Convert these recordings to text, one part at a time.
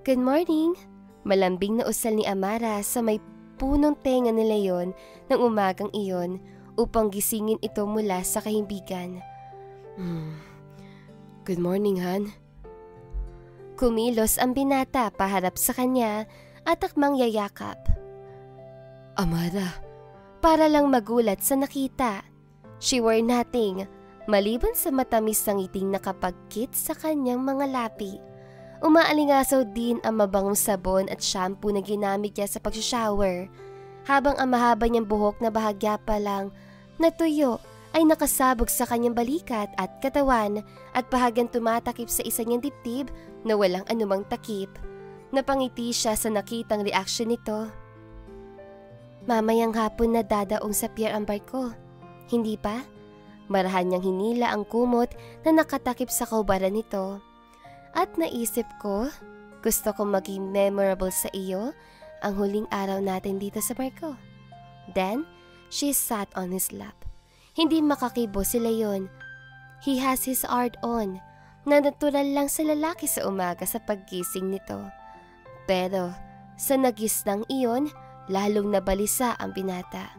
Good morning! Malambing na usal ni Amara sa may punong tenga ni Leon ng umagang iyon upang gisingin ito mula sa kahimbigan. Good morning, Han. Kumilos ang binata paharap sa kanya at akmang yayakap. Amara. Para lang magulat sa nakita. She wore nothing, maliban sa matamis na ngiting nakapagkit sa kanyang mga lapi. Umaalingasaw din ang mabangong sabon at shampoo na ginamit niya sa pag-shower, habang ang mahaba niyang buhok na bahagya pa lang natuyo ay nakasabog sa kanyang balikat at katawan at bahagyang tumatakip sa isa niyang dibdib na walang anumang takip. Napangiti siya sa nakitang reaksyon nito. Mamayang hapon na dadaong sa pier ang barko, hindi pa? Marahan niyang hinila ang kumot na nakatakip sa kaubaran nito. At naisip ko, gusto kong maging memorable sa iyo ang huling araw natin dito sa barko. Then, she sat on his lap. Hindi makakibo si Leon. He has his art on, na natural lang sa lalaki sa umaga sa paggising nito. Pero, sa nagisnang iyon, lalong nabalisa ang binata.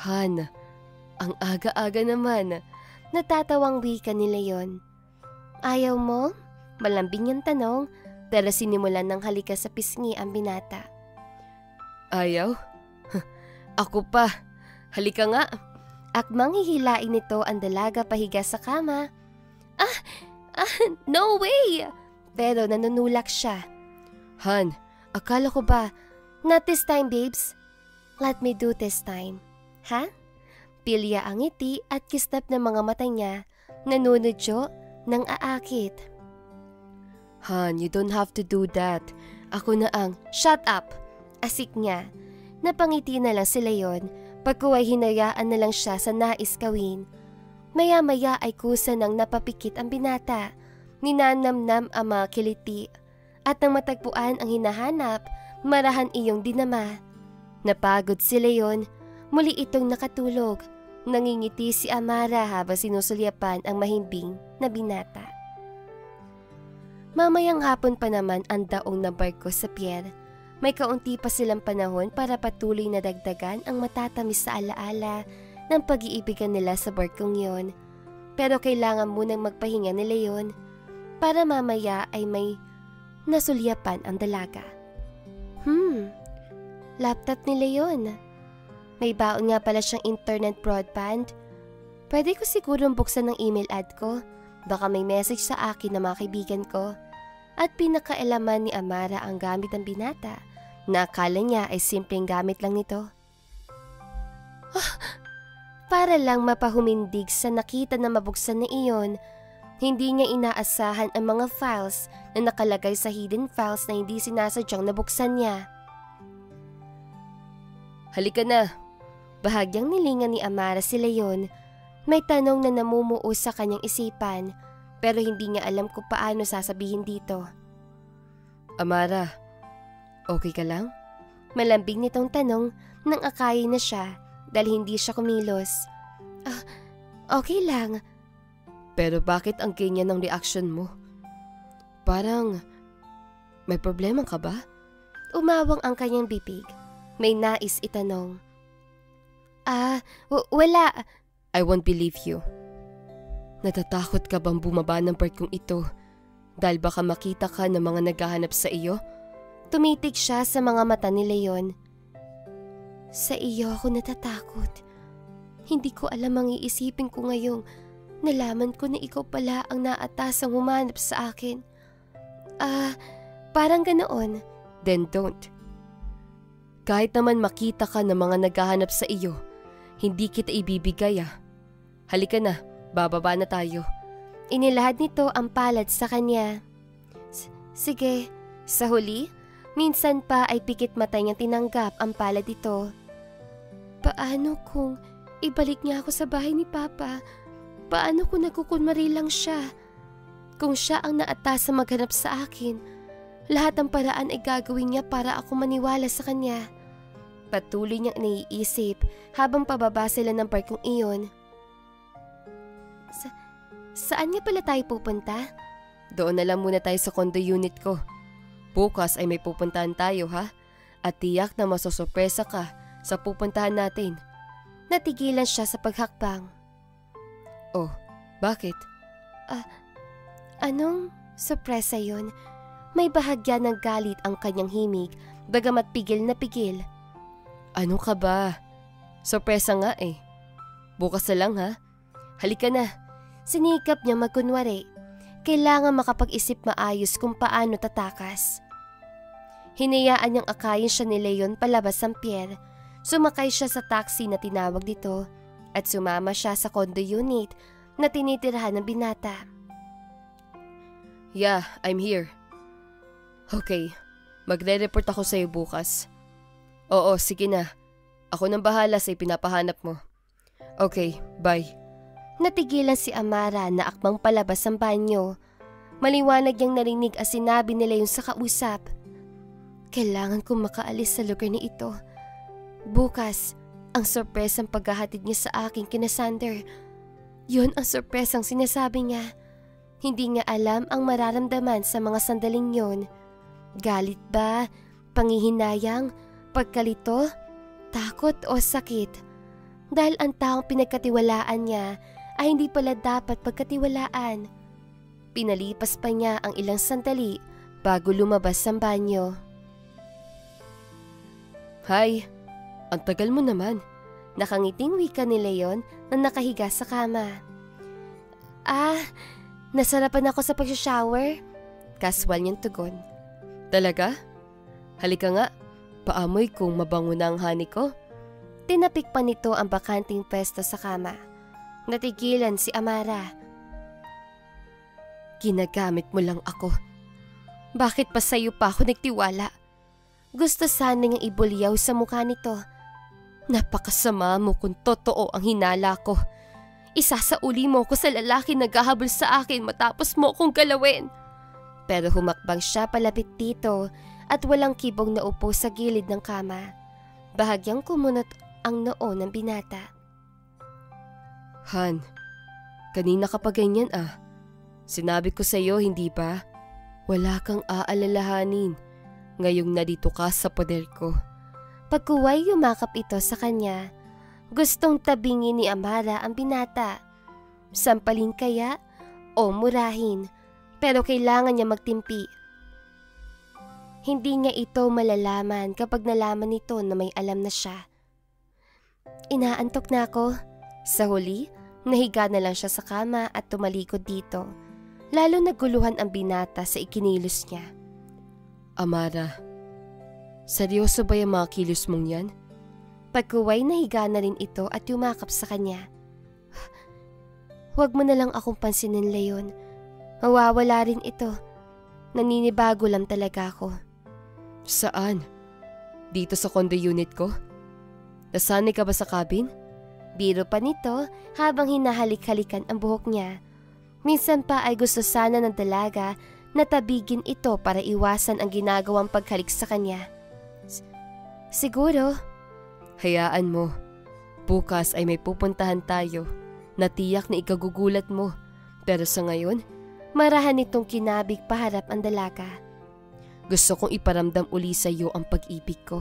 Han, ang aga-aga naman. Natatawang wika ni Leon. Ayaw mo? Malambing yung tanong, pero sinimulan ng halika sa pisngi ang binata. Ayaw? Ako pa. Halika nga. Akmang hihilain nito ang dalaga pahiga sa kama. No way! Pero nanunulak siya. Han, akala ko ba, not this time, babes. Let me do this time. Ha? Pilya ang ngiti at kisnap ng mga mata niya, nanunodyo ng aakit. Han, you don't have to do that. Ako na ang... Shut up! Asik niya. Napangiti na lang si Leon, pagkuway hinayaan na lang siya sa nais gawin. Maya-maya ay kusa nang napapikit ang binata, ninanamnam ang mga kiliti. At nang matagpuan ang hinahanap, marahan iyong dinama. Napagod si Leon, muli itong nakatulog. Nangingiti si Amara habang sinusulyapan ang mahimbing na binata. Mamayang hapon pa naman ang daong na barko sa pier. May kaunti pa silang panahon para patuloy na dagdagan ang matatamis sa alaala ng pag-iibigan nila sa barkong yon. Pero kailangan munang magpahinga ni Leon para mamaya ay may nasulyapan ang dalaga. Laptop ni Leon. May baon nga pala siyang internet broadband. Pwede ko sigurong buksan ng email ad ko. Baka may message sa akin na mga kaibigan ko. At pinakaalaman ni Amara ang gamit ng binata na akala niya ay simpleng gamit lang nito. Para lang mapahumindig sa nakita na mabuksan na iyon, hindi niya inaasahan ang mga files na nakalagay sa hidden files na hindi sinasadyang nabuksan niya. Halika na. Bahagyang nilingan ni Amara si Leon. May tanong na namumuo sa kanyang isipan, pero hindi niya alam kung paano sasabihin dito. Amara, okay ka lang? Malambing nitong tanong nang akayin na siya dahil hindi siya kumilos. Okay lang. Pero bakit ang ganyan ng reaksyon mo? Parang may problema ka ba? Umawang ang kanyang bibig. May nais itanong. Wala. I won't believe you. Natatakot ka bang bumaba ng barkong ito dahil baka makita ka ng mga naghahanap sa iyo? Tumitig siya sa mga mata ni Leon. Sa iyo ako natatakot. Hindi ko alam ang iisipin ko ngayong nalaman ko na ikaw pala ang naatasang humanap sa akin. Parang ganoon. Then don't. Kahit naman makita ka ng mga naghahanap sa iyo, hindi kita ibibigay. Halika na, bababa na tayo. Inilahad nito ang palad sa kanya. Sige, sa huli, minsan pa ay pikit mata niyang tinanggap ang palad ito. Paano kung ibalik niya ako sa bahay ni Papa? Paano kung nagkukunwari lang siya? Kung siya ang naatas sa maghanap sa akin, lahat ng paraan ay gagawin niya para ako maniwala sa kanya. Patuloy niyang iniisip habang pababa sila ng barkong iyon. Saan nga pala tayo pupunta? doon na lang muna tayo sa condo unit ko. Bukas ay may pupuntahan tayo ha? At tiyak na masosorpresa ka sa pupuntahan natin. Natigilan siya sa paghakbang. Oh, bakit? Anong sorpresa yun? May bahagya ng galit ang kanyang himig, bagamat pigil na pigil. Ano ka ba? Sorpresa nga eh. Bukas na lang ha? Halika na. Sinikap niya magkunwari. Kailangan makapag-isip maayos kung paano tatakas. Hinayaan niyang akayin siya ni Leon palabas ng pier. Sumakay siya sa taxi na tinawag dito at sumama siya sa condo unit na tinitirhan ng binata. Yeah, I'm here. Okay, magre-report ako sa'yo bukas. Oo, sige na. Ako nang bahala sa ipinapahanap mo. Okay, bye. Natigilan si Amara na akmang palabas ng banyo. Maliwanag niyang narinig ang sinabi nila yung sa kausap. Kailangan kong makaalis sa lugar na ito. Bukas, ang sorpresang paghahatid niya sa akin kina Sander. Yun ang sorpresang sinasabi niya. Hindi niya alam ang mararamdaman sa mga sandaling yon. Galit ba? Pangihinayang? Pagkalito? Takot o sakit? Dahil ang taong pinagkatiwalaan niya ay hindi pala dapat pagkatiwalaan. Pinalipas pa niya ang ilang sandali bago lumabas ng banyo. Hi, ang tagal mo naman. Nakangiting wika ni Leon na nakahiga sa kama. Nasarapan ako sa pag-shower. Casual niyang tugon. Talaga? Halika nga, paamoy kung mabango na ang honey ko. Tinapik pa nito ang bakanting pwesto sa kama. Natigilan si Amara. Ginagamit mo lang ako. Bakit pa sa'yo pa ako nagtiwala? Gusto sana niyang ibulyaw sa mukha nito. Napakasama mo kung totoo ang hinala ko. Isasauli mo ko sa lalaki na naghahabol sa akin matapos mo kong galawin. Pero humakbang siya palapit dito at walang kibong na upo sa gilid ng kama. Bahagyang kumunot ang noo ng binata. Han, kanina ka pa ganyan ah. Sinabi ko sa iyo, hindi ba? Wala kang aalalahanin ngayong nandito ka sa poder ko. Pagkuway yumakap ito sa kanya. Gustong tabingin ni Amara ang binata. Sampalin kaya o murahin, pero kailangan niya magtimpi. Hindi niya ito malalaman kapag nalaman nito na may alam na siya. Inaantok na ako. Sa huli, nahiga na lang siya sa kama at tumalikod dito. Lalo naguluhan ang binata sa ikinilos niya. Amara, seryoso ba yung mga kilos mong yan? Pagkuway nahiga na rin ito at yumakap sa kanya. Huwag mo na lang akong pansinin, Leon. Mawawala rin ito. Naninibago lang talaga ako. Saan? Dito sa condo unit ko? Nasanay ka ba sa cabin? Biro pa nito habang hinahalik-halikan ang buhok niya. Minsan pa ay gusto sana ng dalaga na tabigin ito para iwasan ang ginagawang paghalik sa kanya. Siguro. Hayaan mo. Bukas ay may pupuntahan tayo na tiyak na ikagugulat mo. Pero sa ngayon, marahan nitong kinabig paharap ang dalaga. Gusto kong iparamdam uli sa iyo ang pag-ibig ko.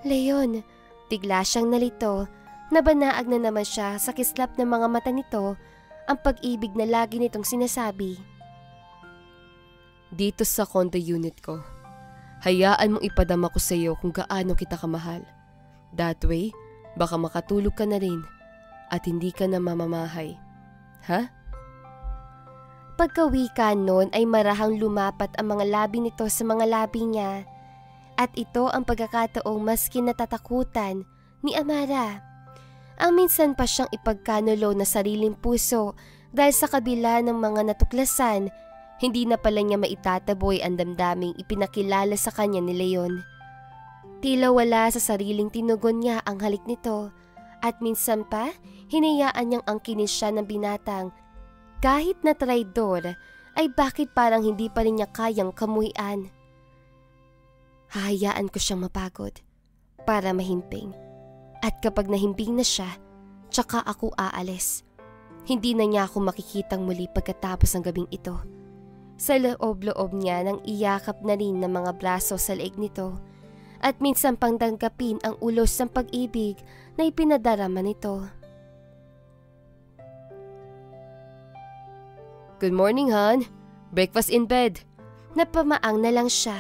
Leon, tigla siyang nalito. Nabanaag na naman siya sa kislap ng mga mata nito ang pag-ibig na lagi nitong sinasabi. Dito sa condo unit ko, hayaan mong ipadama ko sa iyo kung gaano kita kamahal. That way, baka makatulog ka na rin at hindi ka na mamamahay. Ha? Pagkawika noon ay marahang lumapat ang mga labi nito sa mga labi niya. At ito ang pagkakataong mas kinatatakutan ni Amara. Ang minsan pa siyang ipagkanulo na sariling puso dahil sa kabila ng mga natuklasan, hindi na pala niya maitataboy ang damdaming ipinakilala sa kanya ni Leon. Tila wala sa sariling tinugon niya ang halik nito at minsan pa hinayaan niyang angkinin siya ng binatang kahit na traidor ay bakit parang hindi pa rin niya kayang kamuhian. Hahayaan ko siyang mapagod para mahimping. At kapag nahimping na siya, tsaka ako aalis. Hindi na niya ako makikitang muli pagkatapos ng gabing ito. Sa loob-loob niya nang iyakap na rin ng mga braso sa leeg nito at minsan pang tanggapin ang ulos ng pag-ibig na ipinadarama nito. Good morning, hon. Breakfast in bed. Napamaang na lang siya.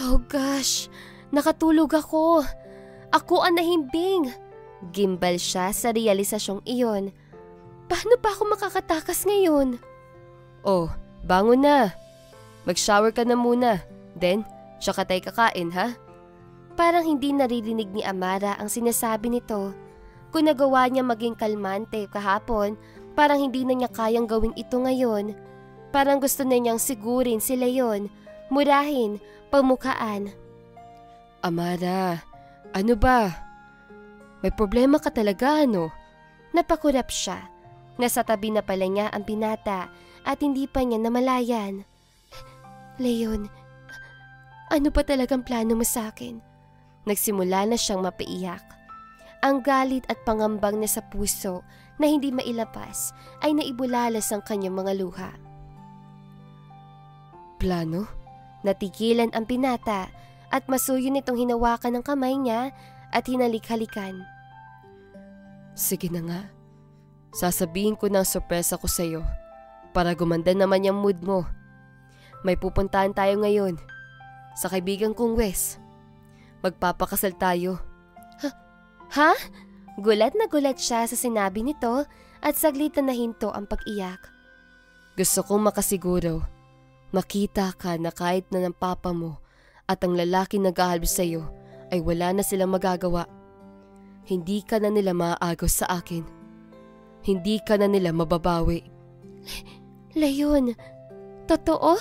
Oh gosh, nakatulog ako. Ako ang nahimbing. Gimbal siya sa realisasyong iyon. Paano pa ako makakatakas ngayon? Oh, bangon na. Mag-shower ka na muna. Then, tsaka tayo kakain, ha? Parang hindi naririnig ni Amara ang sinasabi nito. Kung nagawa niya maging kalmante kahapon, parang hindi na niya kayang gawing ito ngayon. Parang gusto na niyang sigurin si Leon, murahin, pamukaan. Amara, ano ba? May problema ka talaga, ano? Napakurap siya. Nasa tabi na pala niya ang binata at hindi pa niya namalayan. Leon, ano pa talagang plano mo sa akin? Nagsimula na siyang mapaiyak. Ang galit at pangambang na sa puso na hindi mailapas ay naibulalas ang kanyang mga luha. Plano? Natigilan ang binata at masuyo nitong hinawakan ng kamay niya at hinalik-halikan. Sige na nga. Sasabihin ko ng sorpresa ko sa'yo para gumanda naman yung mood mo. May pupuntahan tayo ngayon sa kaibigan kong Wes. Magpapakasal tayo. Ha? Gulat na gulat siya sa sinabi nito at saglit na nahinto ang pag-iyak. Gusto kong makasiguro. Makita ka na kahit na ng papa mo at ang lalaki nag-ahalbi sa'yo ay wala na silang magagawa. Hindi ka na nila maaagos sa akin. Hindi ka na nila mababawi. Leon, totoo?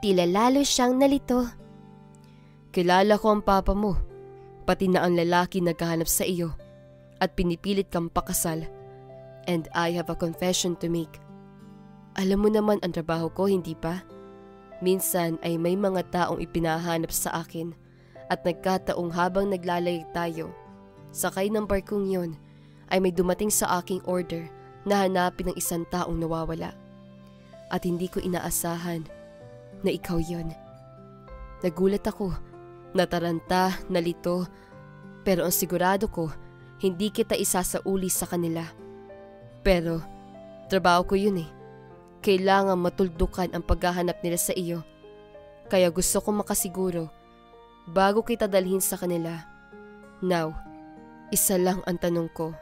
Tila lalo siyang nalito. Kilala ko ang papa mo, pati na ang lalaki naghahanap sa iyo at pinipilit kang pakasal. And I have a confession to make. Alam mo naman ang trabaho ko, hindi pa? Minsan ay may mga taong ipinahanap sa akin at nagkataong habang naglalayag tayo, sakay ng barkong yon, ay may dumating sa aking order na hanapin ng isang taong nawawala. At hindi ko inaasahan na ikaw yon. Nagulat ako, nataranta, nalito, pero ang sigurado ko, hindi kita isasauli sa kanila. Pero, trabaho ko yun eh. Kailangan matuldukan ang paghahanap nila sa iyo. Kaya gusto kong makasiguro, bago kita dalhin sa kanila. Now, isa lang ang tanong ko.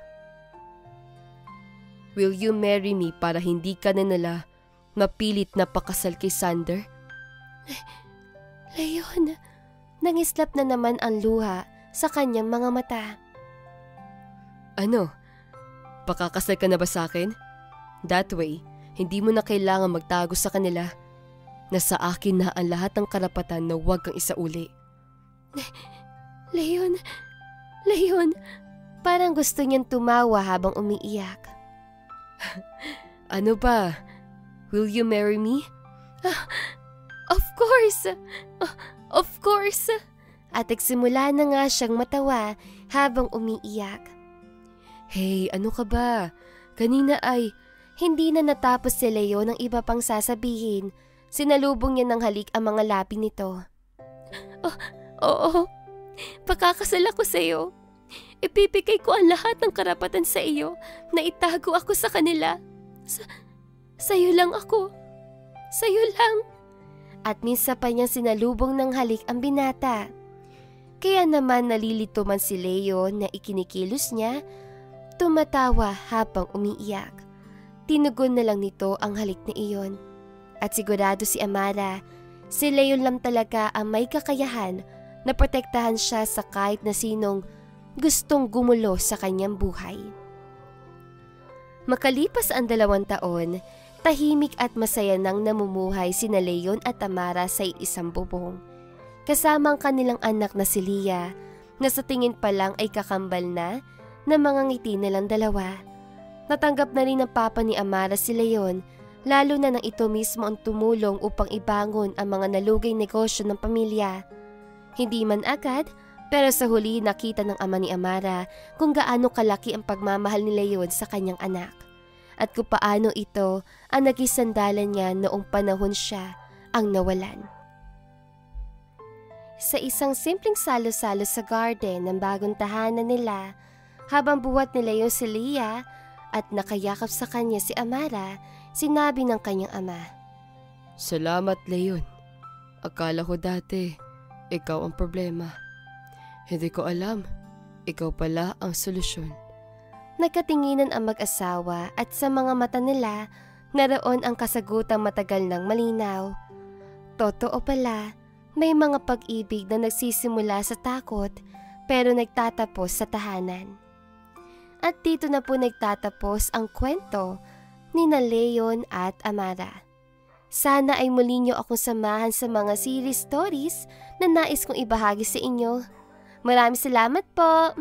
Will you marry me para hindi ka na nila mapilit na pakasal kay Sander? Leon, nangislap na naman ang luha sa kanyang mga mata. Ano? Pakakasal ka na ba sa akin? That way, hindi mo na kailangan magtago sa kanila. Nasa akin na ang lahat ng karapatan na huwag kang isauli. Leon, parang gusto niyang tumawa habang umiiyak. Ano ba? Will you marry me? Of course! Of course! At nagsimula na nga siyang matawa habang umiiyak. Hey, ano ka ba? Kanina ay... Hindi na natapos si Leo ng iba pang sasabihin. Sinalubong niya ng halik ang mga labi nito. Oo, pakakasal ako sa iyo. Ipipigay ko ang lahat ng karapatan sa iyo na itago ako sa kanila. Sa'yo lang ako. Sa'yo lang. At minsan pa niyang sinalubong ng halik ang binata. Kaya naman nalilito man si Leo na ikinikilos niya, tumatawa habang umiiyak. Tinugon na lang nito ang halik na iyon. At sigurado si Amara, si Leo lang talaga ang may kakayahan na protektahan siya sa kahit na sinong gustong gumulo sa kanyang buhay. Makalipas ang 2 taon, tahimik at masaya nang namumuhay sina Leon at Amara sa isang bubong. Kasama ang kanilang anak na si Leah, na sa tingin pa lang ay kakambal na mga ngiti nilang dalawa. Natanggap na rin ng papa ni Amara si Leon, lalo na nang ito mismo ang tumulong upang ibangon ang mga nalugay negosyo ng pamilya. Hindi man agad, pero sa huli nakita ng ama ni Amara kung gaano kalaki ang pagmamahal ni Leon sa kanyang anak. at kung paano ito ang naging sandalan niya noong panahon siya ang nawalan. Sa isang simpleng salo-salo sa garden ng bagong tahanan nila, habang buhat ni Leon si Leah at nakayakap sa kanya si Amara, sinabi ng kanyang ama, "Salamat, Leon. Akala ko dati, ikaw ang problema. Hindi ko alam, ikaw pala ang solusyon." Nagkatinginan ang mag-asawa at sa mga mata nila, naroon ang kasagutang matagal ng malinaw. Totoo pala, may mga pag-ibig na nagsisimula sa takot pero nagtatapos sa tahanan. At dito na po nagtatapos ang kwento ni Leon at Amara. Sana ay muli niyo akong samahan sa mga series stories na nais kong ibahagi sa inyo. Maraming salamat po!